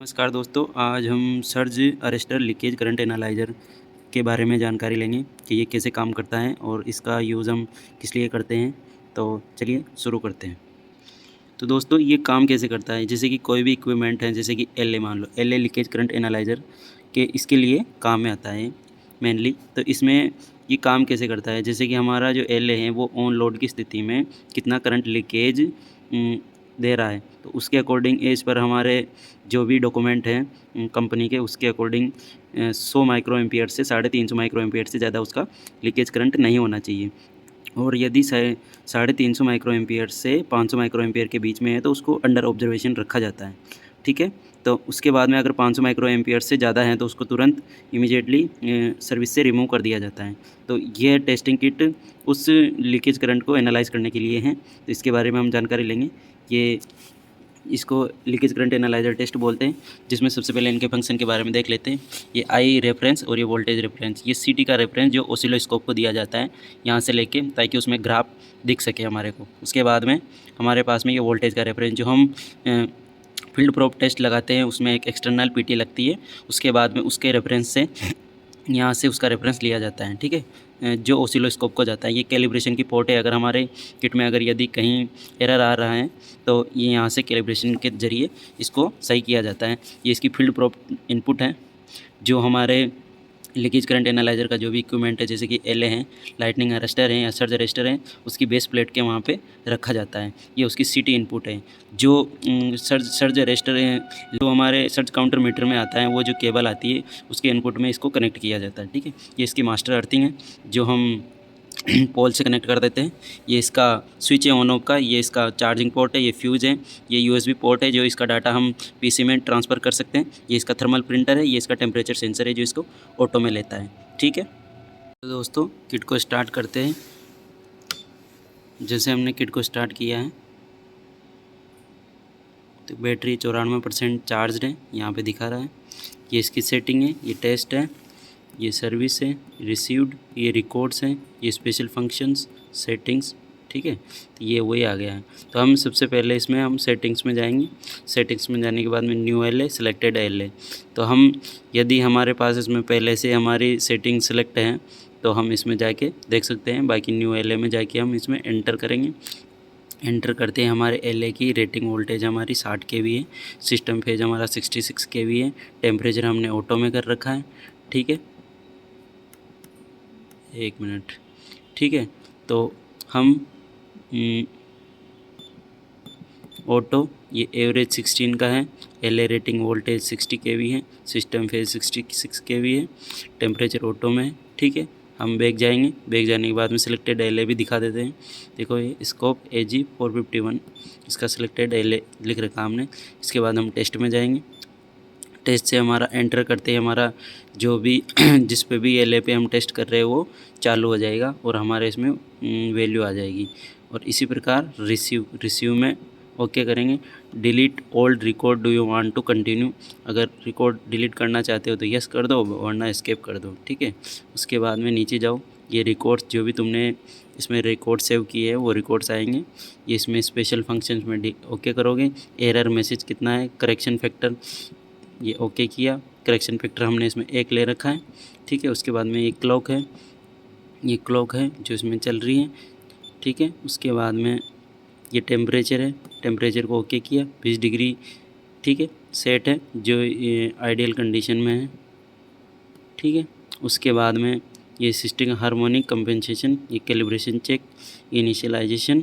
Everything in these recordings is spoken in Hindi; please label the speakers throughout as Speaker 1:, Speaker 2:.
Speaker 1: नमस्कार दोस्तों, आज हम surge arrester leakage current analyser के बारे में जानकारी लेंगे कि ये कैसे काम करता है और इसका यूज़ हम किस लिए करते हैं। तो चलिए शुरू करते हैं। तो दोस्तों, ये काम कैसे करता है, जैसे कि कोई भी इक्विपमेंट है, जैसे कि एलए मान लो, एलए लीकेज करंट एनालाइज़र के इसके लिए काम में आता है मेनली। तो इसमें ये काम कैसे करता है, जैसे कि हमारा जो एलए है वो ऑन लोड की स्थिति में कितना करंट लीकेज दे रहा है, तो उसके अकॉर्डिंग एज पर हमारे जो भी डॉक्यूमेंट हैं कंपनी के, उसके अकॉर्डिंग 100 माइक्रो एम्पियर से 350 माइक्रो एम्पियर से ज़्यादा उसका लीकेज करंट नहीं होना चाहिए। और यदि 350 माइक्रो एम्पियर से 500 माइक्रो एम्पियर के बीच में है तो उसको अंडर ऑब्जर्वेशन रखा जाता है। ठीक है, तो उसके बाद में अगर 500 माइक्रो एम्पियर से ज़्यादा है तो उसको तुरंत इमीडिएटली सर्विस से रिमूव कर दिया जाता है। तो ये टेस्टिंग किट उस लीकेज करंट को एनालाइज़ करने के लिए है। तो इसके बारे में हम जानकारी लेंगे। ये इसको लीकेज करंट एनालाइज़र टेस्ट बोलते हैं, जिसमें सबसे पहले इनके फंक्शन के बारे में देख लेते हैं। ये आई रेफरेंस और ये वोल्टेज रेफरेंस, ये सीटी का रेफरेंस जो ऑसिलोस्कोप को दिया जाता है यहाँ से लेके, ताकि उसमें ग्राफ दिख सके हमारे को। उसके बाद में हमारे पास में ये वोल्टेज का रेफरेंस, जो हम फील्ड प्रोब टेस्ट लगाते हैं उसमें एक एक्सटर्नल पीटी लगती है। उसके बाद में उसके रेफरेंस से यहाँ से उसका रेफरेंस लिया जाता है। ठीक है, जो ऑसिलोस्कोप को जाता है। ये कैलिब्रेशन की पोर्ट है। अगर हमारे किट में अगर यदि कहीं एरर आ रहा है तो ये यहाँ से कैलिब्रेशन के ज़रिए इसको सही किया जाता है। ये इसकी फील्ड प्रोब इनपुट है, जो हमारे लीकेज करंट एनालाइज़र का जो भी इक्विपमेंट है, जैसे कि एलए हैं, लाइटनिंग अरेस्टर हैं या सर्ज अरेस्टर हैं, उसकी बेस प्लेट के वहाँ पे रखा जाता है। ये उसकी सीटी इनपुट है। जो सर्ज अरेस्टर है, जो हमारे सर्ज काउंटर मीटर में आता है, वो जो केबल आती है उसके इनपुट में इसको कनेक्ट किया जाता है। ठीक है, ये इसकी मास्टर अर्थिंग है जो हम पोल से कनेक्ट कर देते हैं। ये इसका स्विच है ऑन ऑफ का, ये इसका चार्जिंग पोर्ट है, ये फ्यूज़ है, ये यूएसबी पोर्ट है जो इसका डाटा हम पीसी में ट्रांसफ़र कर सकते हैं। ये इसका थर्मल प्रिंटर है, ये इसका टेम्परेचर सेंसर है जो इसको ऑटो में लेता है। ठीक है, तो दोस्तों किट को स्टार्ट करते हैं। जैसे हमने किट को स्टार्ट किया है तो बैटरी 94% चार्ज है, यहाँ पे दिखा रहा है। ये इसकी सेटिंग है, ये टेस्ट है, ये सर्विस है, रिसीव्ड, ये रिकॉर्ड्स हैं, ये स्पेशल फंक्शंस, सेटिंग्स। ठीक है, तो ये वही आ गया है। तो हम सबसे पहले इसमें हम सेटिंग्स में जाएंगे। सेटिंग्स में जाने के बाद में न्यू एलए, सिलेक्टेड एलए। तो हम यदि हमारे पास इसमें पहले से हमारी सेटिंग सेलेक्ट है तो हम इसमें जाके देख सकते हैं। बाकी न्यू एलए में जाके हम इसमें एंटर करेंगे। एंटर करते हैं, हमारे एलए की रेटिंग वोल्टेज हमारी 60 kV है, सिस्टम फेज हमारा 66 kV है, टेम्परेचर हमने ऑटो में कर रखा है। ठीक है, 1 मिनट। ठीक है, तो हम ऑटो, ये एवरेज 16 का है, एलए रेटिंग वोल्टेज 60 kV है, सिस्टम फेज 66 kV है, टेम्परेचर ऑटो में है। ठीक है, हम बैक जाएंगे। बैक जाने के बाद में सिलेक्टेड एलए भी दिखा देते हैं। देखो, ये स्कोप AG 451, इसका सिलेक्टेड एलए लिख रखा हमने। इसके बाद हम टेस्ट में जाएंगे। टेस्ट से हमारा एंटर करते हैं, हमारा जो भी जिस पे भी एलए पे हम टेस्ट कर रहे हैं वो चालू हो जाएगा और हमारे इसमें वैल्यू आ जाएगी। और इसी प्रकार रिसीव में ओके करेंगे। Delete old record, do you want to continue, अगर रिकॉर्ड डिलीट करना चाहते हो तो यस कर दो, वरना एस्केप कर दो। ठीक है, उसके बाद में नीचे जाओ। ये रिकॉर्ड्स जो भी तुमने इसमें रिकॉर्ड सेव किए है वो रिकॉर्ड्स आएंगे। ये इसमें स्पेशल फंक्शंस में ओके करोगे। एरर मैसेज कितना है, करेक्शन फैक्टर, ये ओके किया। करेक्शन फैक्टर हमने इसमें 1 ले रखा है। ठीक है, उसके बाद में ये क्लॉक है, ये क्लॉक है जो इसमें चल रही है। ठीक है, उसके बाद में ये टेम्परेचर है, टेम्परेचर को ओके किया, 20 डिग्री। ठीक है, सेट है, जो आइडियल कंडीशन में है। ठीक है, उसके बाद में ये सिस्टम हार्मोनिक कंपेंसेशन, ये calibration check, initialization,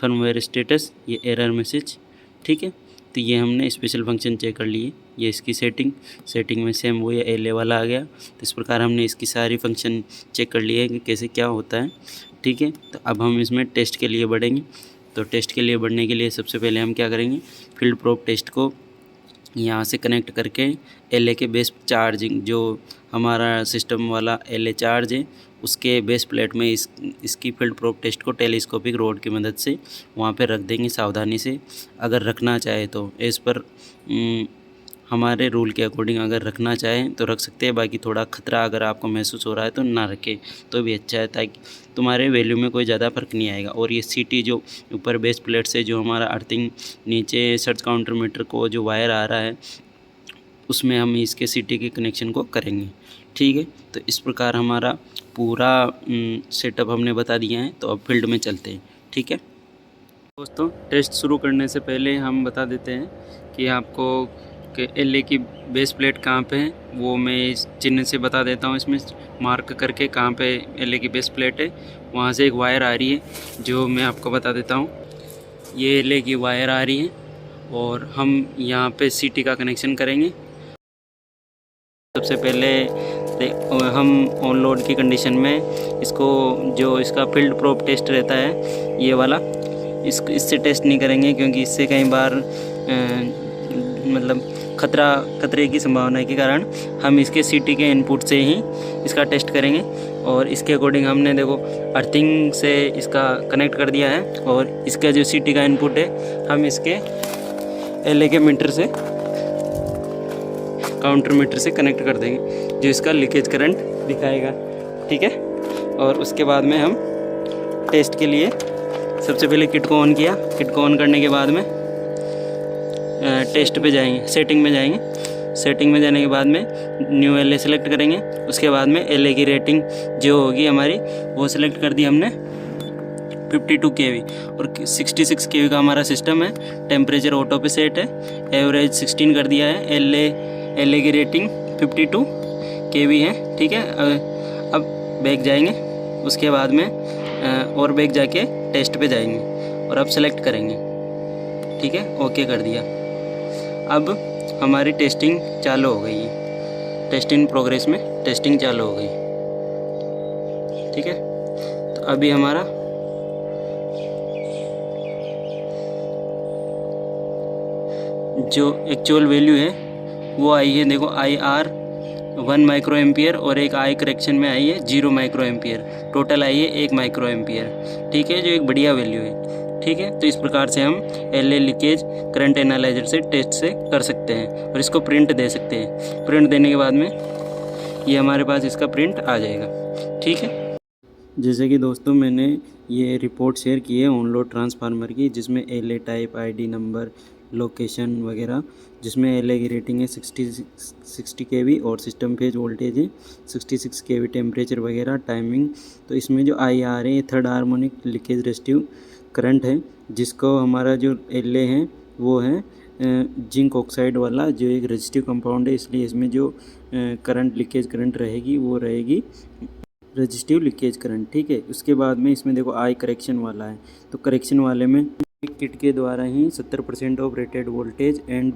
Speaker 1: firmware status, ये एरर मैसेज। ठीक है, तो ये हमने स्पेशल फंक्शन चेक कर लिए। ये इसकी सेटिंग में सेम वही एलए वाला आ गया। तो इस प्रकार हमने इसकी सारी फंक्शन चेक कर लिए कि कैसे क्या होता है। ठीक है, तो अब हम इसमें टेस्ट के लिए बढ़ेंगे। तो टेस्ट के लिए बढ़ने के लिए सबसे पहले हम क्या करेंगे, फील्ड प्रोब टेस्ट को यहाँ से कनेक्ट करके एलए के बेस चार्जिंग, जो हमारा सिस्टम वाला एलए चार्ज है उसके बेस प्लेट में इसकी फील्ड प्रोब टेस्ट को टेलीस्कोपिक रोड की मदद से वहाँ पे रख देंगे सावधानी से। अगर रखना चाहे तो एज़ पर हमारे रूल के अकॉर्डिंग अगर रखना चाहें तो रख सकते हैं। बाकी थोड़ा ख़तरा अगर आपको महसूस हो रहा है तो ना रखें तो भी अच्छा है, ताकि तुम्हारे वैल्यू में कोई ज़्यादा फ़र्क नहीं आएगा। और ये सीटी जो ऊपर बेस प्लेट से जो हमारा अर्थिंग नीचे सर्च काउंटर मीटर को जो वायर आ रहा है उसमें हम इसके सीटी के कनेक्शन को करेंगे। ठीक है, तो इस प्रकार हमारा पूरा सेटअप हमने बता दिया है। तो अब फील्ड में चलते हैं। ठीक है दोस्तों, टेस्ट शुरू करने से पहले हम बता देते हैं कि आपको कि एलए की बेस प्लेट कहाँ पे है, वो मैं इस चिन्ह से बता देता हूँ। इसमें मार्क करके कहाँ पे एलए की बेस प्लेट है, वहाँ से एक वायर आ रही है जो मैं आपको बता देता हूँ। ये एलए की वायर आ रही है और हम यहाँ पे सीटी का कनेक्शन करेंगे। सबसे पहले हम ऑन लोड की कंडीशन में इसको, जो इसका फील्ड प्रोब टेस्ट रहता है ये वाला, इससे टेस्ट नहीं करेंगे, क्योंकि इससे कई बार मतलब खतरे की संभावना के कारण हम इसके सीटी के इनपुट से ही इसका टेस्ट करेंगे। और इसके अकॉर्डिंग हमने देखो अर्थिंग से इसका कनेक्ट कर दिया है, और इसका जो सीटी का इनपुट है हम इसके एलए के मीटर से, काउंटर मीटर से कनेक्ट कर देंगे, जो इसका लीकेज करंट दिखाएगा। ठीक है, और उसके बाद में हम टेस्ट के लिए सबसे पहले किट को ऑन किया। किट को ऑन करने के बाद में टेस्ट पे जाएंगे, सेटिंग में जाएंगे। सेटिंग में जाने के बाद में न्यू एलए सेलेक्ट करेंगे। उसके बाद में एलए की रेटिंग जो होगी हमारी वो सिलेक्ट कर दी हमने 52 kV, और 66 kV का हमारा सिस्टम है। टेम्परेचर ऑटो पे सेट है, एवरेज 16 कर दिया है। एलए की रेटिंग 52 kV है। ठीक है, अब बैक जाएंगे। उसके बाद में और बैक जाके टेस्ट पे जाएंगे और अब सेलेक्ट करेंगे। ठीक है, ओके कर दिया। अब हमारी टेस्टिंग चालू हो गई है, टेस्टिंग प्रोग्रेस में टेस्टिंग चालू हो गई। ठीक है, तो अभी हमारा जो एक्चुअल वैल्यू है वो आई है, देखो IR 1 माइक्रो एम्पियर, और एक आई करेक्शन में आई है 0 माइक्रो एम्पियर, टोटल आई है 1 माइक्रो एम्पियर। ठीक है, जो एक बढ़िया वैल्यू है। ठीक है, तो इस प्रकार से हम एलए लीकेज करंट एनालाइजर से टेस्ट से कर सकते हैं और इसको प्रिंट दे सकते हैं। प्रिंट देने के बाद में ये हमारे पास इसका प्रिंट आ जाएगा। ठीक है, जैसे कि दोस्तों मैंने ये रिपोर्ट शेयर की है ऑन लोड ट्रांसफार्मर की, जिसमें LA type, ID number, location वगैरह, जिसमें एलए की रेटिंग है 60 kV और सिस्टम फेज वोल्टेज है 66 kV, टेम्परेचर वगैरह, टाइमिंग। तो इसमें जो IR है, third harmonic leakage resistive current है, जिसको हमारा जो एलए है वो है जिंक ऑक्साइड वाला, जो एक रेजिस्टिव कंपाउंड है, इसलिए इसमें जो करंट लीकेज करंट रहेगी वो रहेगी रेजिस्टिव लीकेज करंट। ठीक है, उसके बाद में इसमें देखो आई करेक्शन वाला है, तो करेक्शन वाले में किट के द्वारा ही 70% of rated voltage and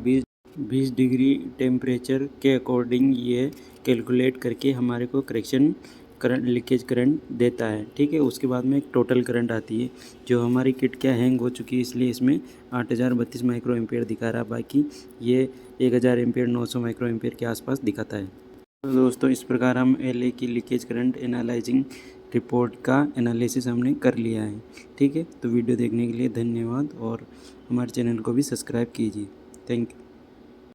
Speaker 1: 20 degree temperature के अकॉर्डिंग ये कैलकुलेट करके हमारे को करेक्शन करंट, लीकेज करंट देता है। ठीक है, उसके बाद में एक टोटल करंट आती है, जो हमारी किट क्या हैंग हो चुकी है, इसलिए इसमें 8032 माइक्रो एम्पियर दिखा रहा है, बाकी ये 1000 एम्पियर 900 माइक्रो एम्पियर के आसपास दिखाता है। तो दोस्तों, इस प्रकार हम एलए की लीकेज करंट एनालाइजिंग रिपोर्ट का एनालिसिस हमने कर लिया है। ठीक है, तो वीडियो देखने के लिए धन्यवाद, और हमारे चैनल को भी सब्सक्राइब कीजिए। Thank you.